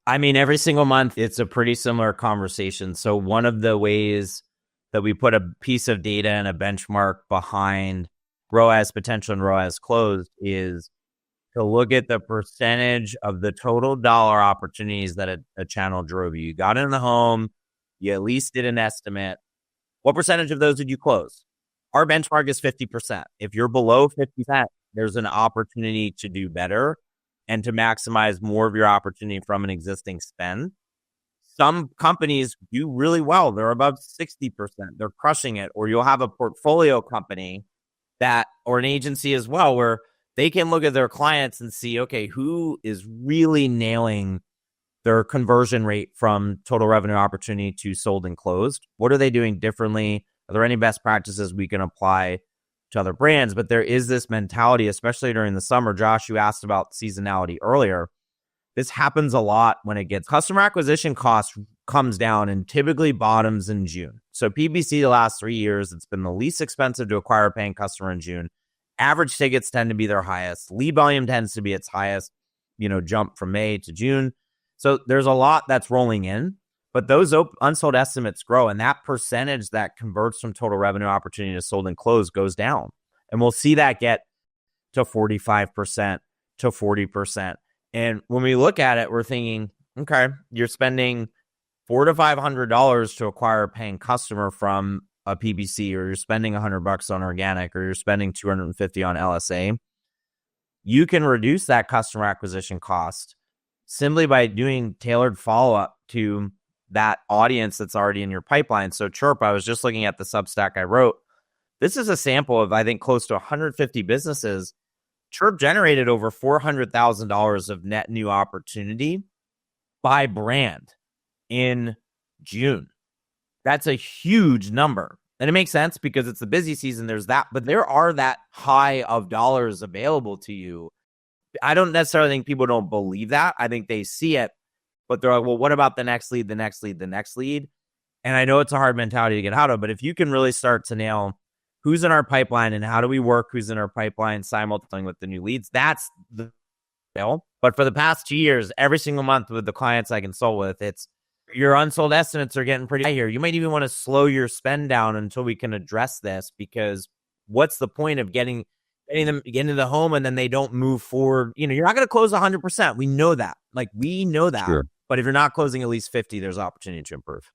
I mean, every single month, it's a pretty similar conversation. So one of the ways that we put a piece of data and a benchmark behind ROAS potential and ROAS closed is to look at the percentage of the total dollar opportunities that a channel drove you. You got in the home, you at least did an estimate. What percentage of those did you close? Our benchmark is 50%. If you're below 50%, there's an opportunity to do better and to maximize more of your opportunity from an existing spend. Some companies do really well. They're above 60%. They're crushing it. Or you'll have a portfolio company that, or an agency as well, where they can look at their clients and see, okay, who is really nailing their conversion rate from total revenue opportunity to sold and closed? What are they doing differently? Are there any best practices we can apply to other brands? But there is this mentality, especially during the summer. Josh, you asked about seasonality earlier. This happens a lot when it gets customer acquisition cost comes down and typically bottoms in June. So PPC the last 3 years, it's been the least expensive to acquire a paying customer in June. Average tickets tend to be their highest. Lead volume tends to be its highest, jump from May to June. So there's a lot that's rolling in, but those unsold estimates grow, and that percentage that converts from total revenue opportunity to sold and closed goes down. And we'll see that get to 45%, to 40%. And when we look at it, we're thinking, okay, you're spending $400 to $500 to acquire a paying customer from a PPC, or you're spending $100 on organic, or you're spending $250 on LSA. You can reduce that customer acquisition cost simply by doing tailored follow-up to that audience that's already in your pipeline. So Chirp, I was just looking at the Substack I wrote. This is a sample of, I think, close to 150 businesses. Chirp generated over $400,000 of net new opportunity by brand in June. That's a huge number. And it makes sense because it's the busy season. There's that, but there are that high of dollars available to you. I don't necessarily think people don't believe that. I think they see it, but they're like, well, what about the next lead, the next lead, the next lead? And I know it's a hard mentality to get out of, but if you can really start to nail who's in our pipeline and how do we work who's in our pipeline simultaneously with the new leads, that's the deal. But for the past 2 years, every single month with the clients I consult with, it's your unsold estimates are getting pretty high here. You might even want to slow your spend down until we can address this, because what's the point of getting them into the home and then they don't move forward? You're not going to close 100%. We know that. We know that. Sure. But if you're not closing at least 50, there's opportunity to improve.